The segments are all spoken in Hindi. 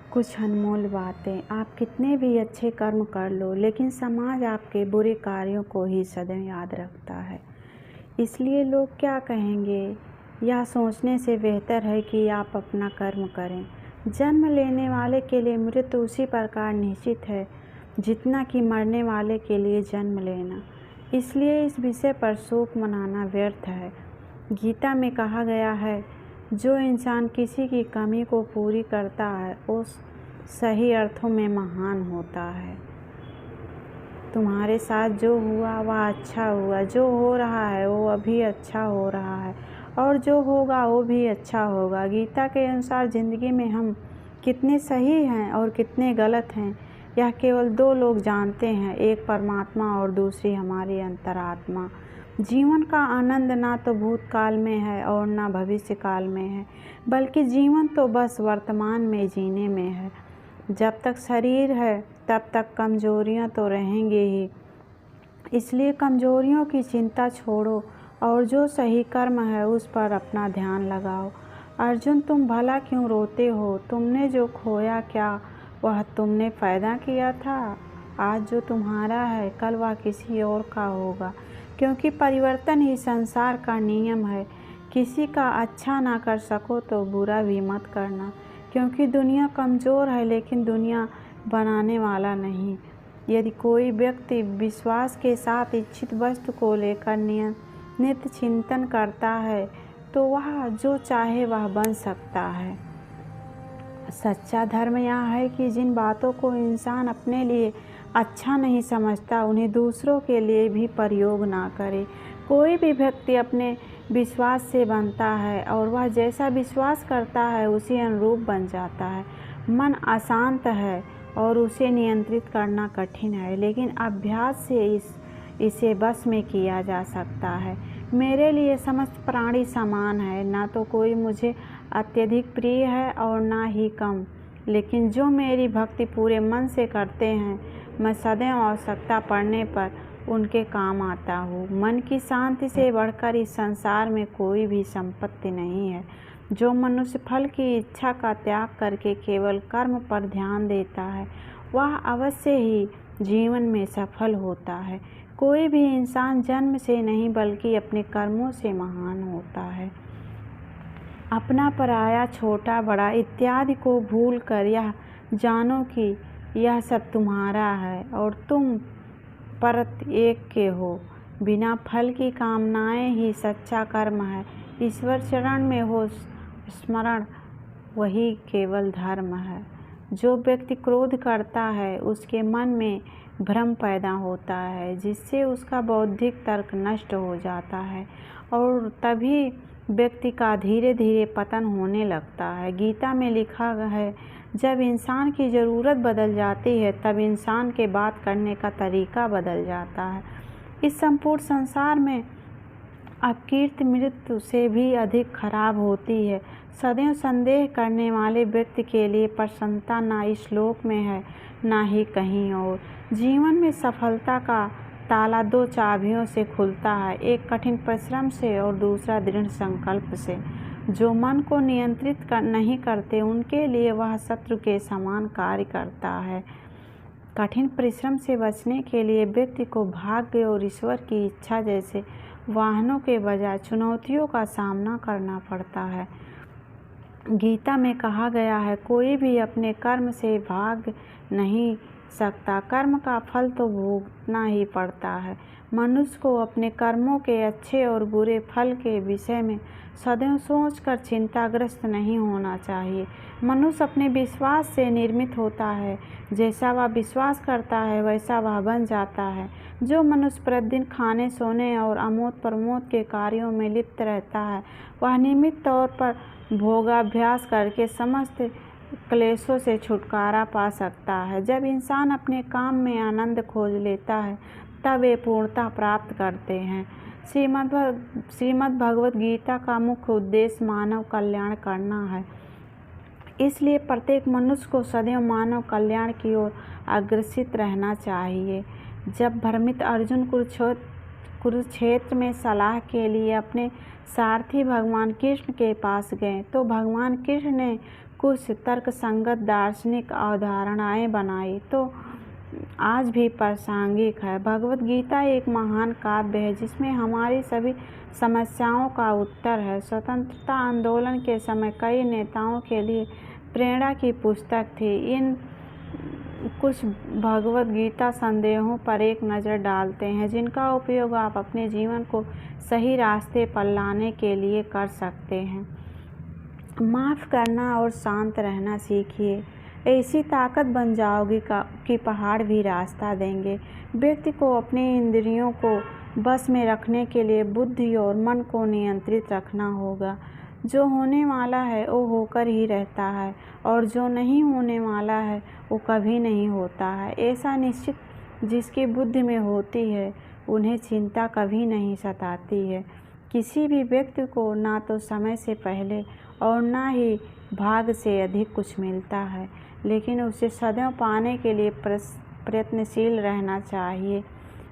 कुछ अनमोल बातें। आप कितने भी अच्छे कर्म कर लो, लेकिन समाज आपके बुरे कार्यों को ही सदैव याद रखता है। इसलिए लोग क्या कहेंगे, यह सोचने से बेहतर है कि आप अपना कर्म करें। जन्म लेने वाले के लिए मृत्यु उसी प्रकार निश्चित है जितना कि मरने वाले के लिए जन्म लेना। इसलिए इस विषय पर शोक मनाना व्यर्थ है। गीता में कहा गया है, जो इंसान किसी की कमी को पूरी करता है वो सही अर्थों में महान होता है। तुम्हारे साथ जो हुआ वह अच्छा हुआ, जो हो रहा है वो अभी अच्छा हो रहा है, और जो होगा वो भी अच्छा होगा। गीता के अनुसार ज़िंदगी में हम कितने सही हैं और कितने गलत हैं, यह केवल दो लोग जानते हैं, एक परमात्मा और दूसरी हमारी अंतरात्मा। जीवन का आनंद ना तो भूतकाल में है और ना भविष्य काल में है, बल्कि जीवन तो बस वर्तमान में जीने में है। जब तक शरीर है तब तक कमजोरियां तो रहेंगी ही, इसलिए कमजोरियों की चिंता छोड़ो और जो सही कर्म है उस पर अपना ध्यान लगाओ। अर्जुन, तुम भला क्यों रोते हो? तुमने जो खोया क्या वह तुमने पैदा किया था? आज जो तुम्हारा है कल वह किसी और का होगा, क्योंकि परिवर्तन ही संसार का नियम है। किसी का अच्छा ना कर सको तो बुरा भी मत करना, क्योंकि दुनिया कमज़ोर है लेकिन दुनिया बनाने वाला नहीं। यदि कोई व्यक्ति विश्वास के साथ इच्छित वस्तु को लेकर नित्य चिंतन करता है तो वह जो चाहे वह बन सकता है। सच्चा धर्म यह है कि जिन बातों को इंसान अपने लिए अच्छा नहीं समझता उन्हें दूसरों के लिए भी प्रयोग ना करे। कोई भी व्यक्ति अपने विश्वास से बनता है और वह जैसा विश्वास करता है उसी अनुरूप बन जाता है। मन अशांत है और उसे नियंत्रित करना कठिन है, लेकिन अभ्यास से इसे बस में किया जा सकता है। मेरे लिए समस्त प्राणी समान है, ना तो कोई मुझे अत्यधिक प्रिय है और ना ही कम, लेकिन जो मेरी भक्ति पूरे मन से करते हैं मैं सदैव आवश्यकता पड़ने पर उनके काम आता हूँ। मन की शांति से बढ़कर इस संसार में कोई भी संपत्ति नहीं है। जो मनुष्य फल की इच्छा का त्याग करके केवल कर्म पर ध्यान देता है वह अवश्य ही जीवन में सफल होता है। कोई भी इंसान जन्म से नहीं बल्कि अपने कर्मों से महान होता है। अपना पराया, छोटा बड़ा इत्यादि को भूल कर यह जानो कि यह सब तुम्हारा है और तुम परत एक के हो। बिना फल की कामनाएं ही सच्चा कर्म है। ईश्वर चरण में हो स्मरण, वही केवल धर्म है। जो व्यक्ति क्रोध करता है उसके मन में भ्रम पैदा होता है, जिससे उसका बौद्धिक तर्क नष्ट हो जाता है और तभी व्यक्ति का धीरे धीरे पतन होने लगता है। गीता में लिखा है, जब इंसान की ज़रूरत बदल जाती है तब इंसान के बात करने का तरीका बदल जाता है। इस संपूर्ण संसार में अपकीर्ति मृत्यु से भी अधिक खराब होती है। सदैव संदेह करने वाले व्यक्ति के लिए प्रसन्नता ना इस श्लोक में है ना ही कहीं और। जीवन में सफलता का ताला दो चाबियों से खुलता है, एक कठिन परिश्रम से और दूसरा दृढ़ संकल्प से। जो मन को नियंत्रित नहीं करते उनके लिए वह शत्रु के समान कार्य करता है। कठिन परिश्रम से बचने के लिए व्यक्ति को भाग्य और ईश्वर की इच्छा जैसे वाहनों के बजाय चुनौतियों का सामना करना पड़ता है। गीता में कहा गया है, कोई भी अपने कर्म से भाग नहीं सकता, कर्म का फल तो भोगना ही पड़ता है। मनुष्य को अपने कर्मों के अच्छे और बुरे फल के विषय में सदैव सोचकर चिंताग्रस्त नहीं होना चाहिए। मनुष्य अपने विश्वास से निर्मित होता है, जैसा वह विश्वास करता है वैसा वह बन जाता है। जो मनुष्य प्रतिदिन खाने सोने और आमोद प्रमोद के कार्यों में लिप्त रहता है वह नियमित तौर पर भोगाभ्यास करके समस्त क्लेशों से छुटकारा पा सकता है। जब इंसान अपने काम में आनंद खोज लेता है तब वे पूर्णता प्राप्त करते हैं। श्रीमद् भगवत गीता का मुख्य उद्देश्य मानव कल्याण करना है, इसलिए प्रत्येक मनुष्य को सदैव मानव कल्याण की ओर अग्रसित रहना चाहिए। जब भ्रमित अर्जुन कुरुक्षेत्र में सलाह के लिए अपने सारथी भगवान कृष्ण के पास गए तो भगवान कृष्ण ने कुछ तर्कसंगत दार्शनिक अवधारणाएं बनाई तो आज भी प्रासंगिक है। भगवद गीता एक महान काव्य है जिसमें हमारी सभी समस्याओं का उत्तर है। स्वतंत्रता आंदोलन के समय कई नेताओं के लिए प्रेरणा की पुस्तक थी। इन कुछ भगवद गीता संदेहों पर एक नज़र डालते हैं जिनका उपयोग आप अपने जीवन को सही रास्ते पर लाने के लिए कर सकते हैं। माफ़ करना और शांत रहना सीखिए। ऐसी ताकत बन जाओगी कि पहाड़ भी रास्ता देंगे। व्यक्ति को अपनी इंद्रियों को बस में रखने के लिए बुद्धि और मन को नियंत्रित रखना होगा। जो होने वाला है वो होकर ही रहता है और जो नहीं होने वाला है वो कभी नहीं होता है। ऐसा निश्चित जिसकी बुद्धि में होती है उन्हें चिंता कभी नहीं सताती है। किसी भी व्यक्ति को ना तो समय से पहले और ना ही भाग्य से अधिक कुछ मिलता है, लेकिन उसे सदैव पाने के लिए प्रयत्नशील रहना चाहिए।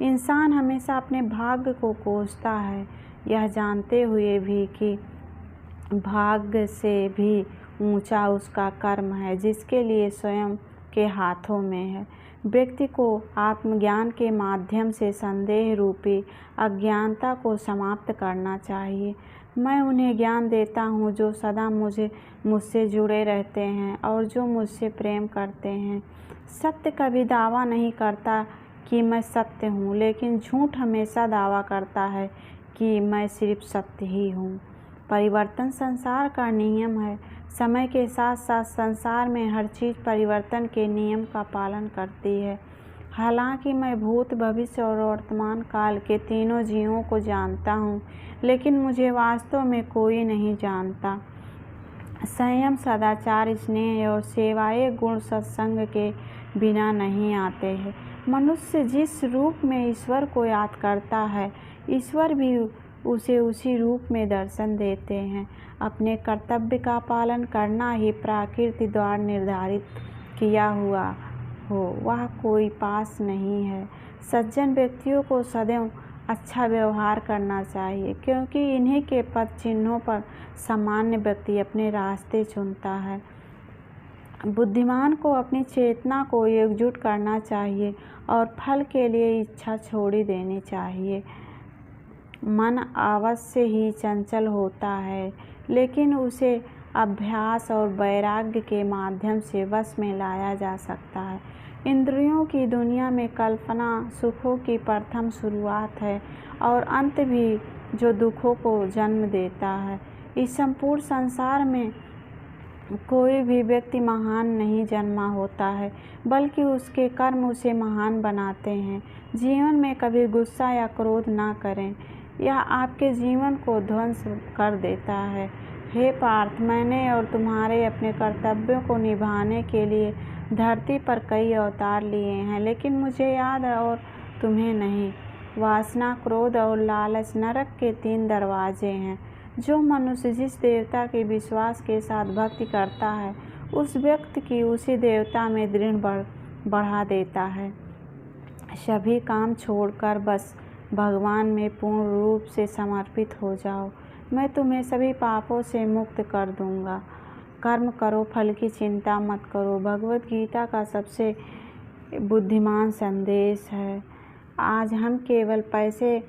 इंसान हमेशा अपने भाग्य को कोसता है, यह जानते हुए भी कि भाग्य से भी ऊंचा उसका कर्म है जिसके लिए स्वयं के हाथों में है। व्यक्ति को आत्मज्ञान के माध्यम से संदेह रूपी अज्ञानता को समाप्त करना चाहिए। मैं उन्हें ज्ञान देता हूँ जो सदा मुझसे जुड़े रहते हैं और जो मुझसे प्रेम करते हैं। सत्य कभी दावा नहीं करता कि मैं सत्य हूँ, लेकिन झूठ हमेशा दावा करता है कि मैं सिर्फ सत्य ही हूँ। परिवर्तन संसार का नियम है। समय के साथ साथ संसार में हर चीज़ परिवर्तन के नियम का पालन करती है। हालांकि मैं भूत, भविष्य और वर्तमान काल के तीनों जीवों को जानता हूँ, लेकिन मुझे वास्तव में कोई नहीं जानता। संयम, सदाचार, स्नेह और सेवा ये गुण सत्संग के बिना नहीं आते हैं। मनुष्य जिस रूप में ईश्वर को याद करता है, ईश्वर भी उसे उसी रूप में दर्शन देते हैं। अपने कर्तव्य का पालन करना ही प्रकृति द्वारा निर्धारित किया हुआ हो, वह कोई पास नहीं है। सज्जन व्यक्तियों को सदैव अच्छा व्यवहार करना चाहिए, क्योंकि इन्हीं के पद चिन्हों पर सामान्य व्यक्ति अपने रास्ते चुनता है। बुद्धिमान को अपनी चेतना को एकजुट करना चाहिए और फल के लिए इच्छा छोड़ी देनी चाहिए। मन अवश्य ही चंचल होता है, लेकिन उसे अभ्यास और वैराग्य के माध्यम से वश में लाया जा सकता है। इंद्रियों की दुनिया में कल्पना सुखों की प्रथम शुरुआत है और अंत भी जो दुखों को जन्म देता है। इस संपूर्ण संसार में कोई भी व्यक्ति महान नहीं जन्मा होता है, बल्कि उसके कर्म उसे महान बनाते हैं। जीवन में कभी गुस्सा या क्रोध ना करें, यह आपके जीवन को ध्वंस कर देता है। हे पार्थ, मैंने और तुम्हारे अपने कर्तव्यों को निभाने के लिए धरती पर कई अवतार लिए हैं, लेकिन मुझे याद है और तुम्हें नहीं। वासना, क्रोध और लालच नरक के 3 दरवाजे हैं। जो मनुष्य जिस देवता के विश्वास के साथ भक्ति करता है, उस व्यक्ति की उसी देवता में दृढ़ बढ़ा देता है। सभी काम छोड़कर बस भगवान में पूर्ण रूप से समर्पित हो जाओ। मैं तुम्हें सभी पापों से मुक्त कर दूंगा। कर्म करो, फल की चिंता मत करो। भगवद गीता का सबसे बुद्धिमान संदेश है। आज हम केवल पैसे,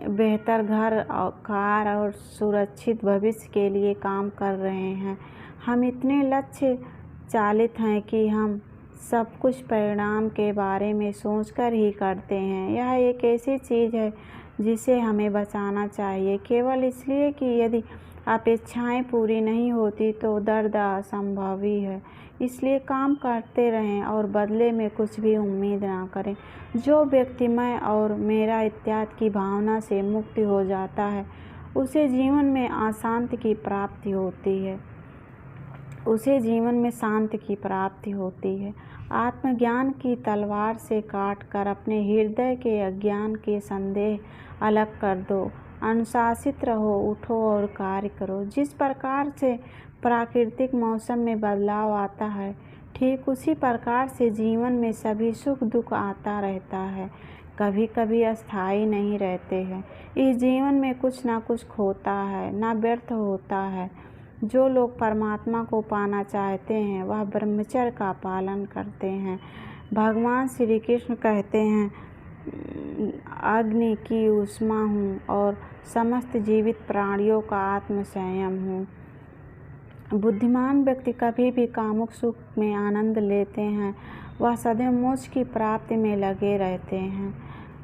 बेहतर घर, कार और सुरक्षित भविष्य के लिए काम कर रहे हैं। हम इतने लक्ष्य चालित हैं कि हम सब कुछ परिणाम के बारे में सोचकर ही करते हैं। यह एक ऐसी चीज़ है जिसे हमें बचाना चाहिए, केवल इसलिए कि यदि अपेक्षाएं पूरी नहीं होती तो दर्द असंभव ही है। इसलिए काम करते रहें और बदले में कुछ भी उम्मीद ना करें। जो व्यक्ति मैं और मेरा इत्यादि की भावना से मुक्त हो जाता है, उसे जीवन में अशांति की प्राप्ति होती है। उसे जीवन में शांति की प्राप्ति होती है। आत्मज्ञान की तलवार से काटकर अपने हृदय के अज्ञान के संदेह अलग कर दो। अनुशासित रहो, उठो और कार्य करो। जिस प्रकार से प्राकृतिक मौसम में बदलाव आता है, ठीक उसी प्रकार से जीवन में सभी सुख दुख आता रहता है, कभी कभी अस्थायी नहीं रहते हैं। इस जीवन में कुछ ना कुछ खोता है, ना व्यर्थ होता है। जो लोग परमात्मा को पाना चाहते हैं वह ब्रह्मचर्य का पालन करते हैं। भगवान श्री कृष्ण कहते हैं, अग्नि की ऊष्मा हूँ और समस्त जीवित प्राणियों का आत्म संयम हूँ। बुद्धिमान व्यक्ति कभी भी कामुक सुख में आनंद लेते हैं, वह सदैव मोक्ष की प्राप्ति में लगे रहते हैं।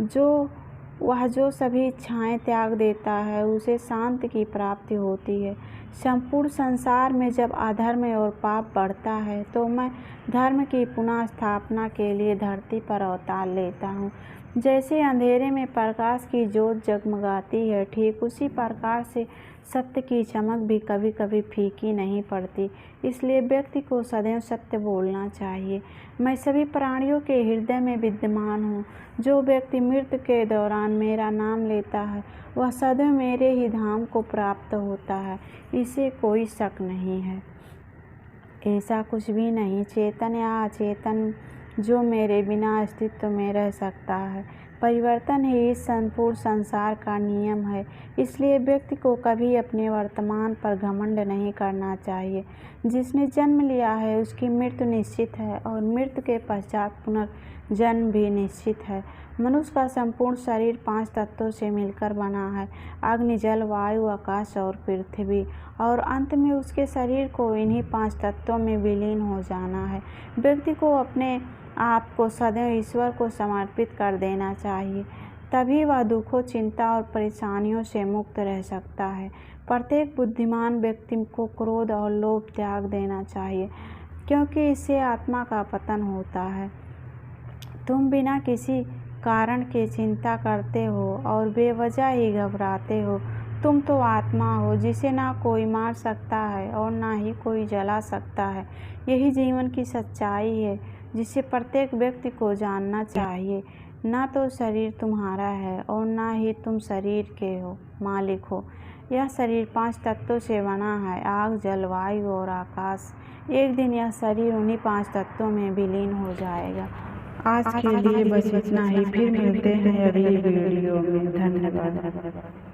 जो सभी इच्छाएं त्याग देता है उसे शांति की प्राप्ति होती है। संपूर्ण संसार में जब अधर्म और पाप बढ़ता है तो मैं धर्म की पुनः स्थापना के लिए धरती पर अवतार लेता हूँ। जैसे अंधेरे में प्रकाश की ज्योत जगमगाती है, ठीक उसी प्रकार से सत्य की चमक भी कभी कभी फीकी नहीं पड़ती। इसलिए व्यक्ति को सदैव सत्य बोलना चाहिए। मैं सभी प्राणियों के हृदय में विद्यमान हूँ। जो व्यक्ति मृत्यु के दौरान मेरा नाम लेता है वह सदैव मेरे ही धाम को प्राप्त होता है, इसे कोई शक नहीं है। ऐसा कुछ भी नहीं, चेतन या अचेतन, जो मेरे बिना अस्तित्व में रह सकता है। परिवर्तन ही इस संपूर्ण संसार का नियम है। इसलिए व्यक्ति को कभी अपने वर्तमान पर घमंड नहीं करना चाहिए। जिसने जन्म लिया है उसकी मृत्यु निश्चित है और मृत्यु के पश्चात पुनर्जन्म भी निश्चित है। मनुष्य का संपूर्ण शरीर 5 तत्वों से मिलकर बना है, अग्नि, जल, वायु, आकाश और पृथ्वी, और अंत में उसके शरीर को इन्हीं 5 तत्वों में विलीन हो जाना है। व्यक्ति को अपने आप को सदैव ईश्वर को समर्पित कर देना चाहिए, तभी वह दुखों, चिंता और परेशानियों से मुक्त रह सकता है। प्रत्येक बुद्धिमान व्यक्ति को क्रोध और लोभ त्याग देना चाहिए, क्योंकि इससे आत्मा का पतन होता है। तुम बिना किसी कारण के चिंता करते हो और बेवजह ही घबराते हो। तुम तो आत्मा हो जिसे ना कोई मार सकता है और ना ही कोई जला सकता है। यही जीवन की सच्चाई है जिसे प्रत्येक व्यक्ति को जानना चाहिए। ना तो शरीर तुम्हारा है और ना ही तुम शरीर के मालिक हो। यह शरीर 5 तत्वों से बना है, आग, जल, वायु और आकाश। एक दिन यह शरीर उन्हीं 5 तत्वों में विलीन हो जाएगा। आज के लिए बस इतना ही, फिर मिलते हैं अगली वीडियो में। धन्यवाद।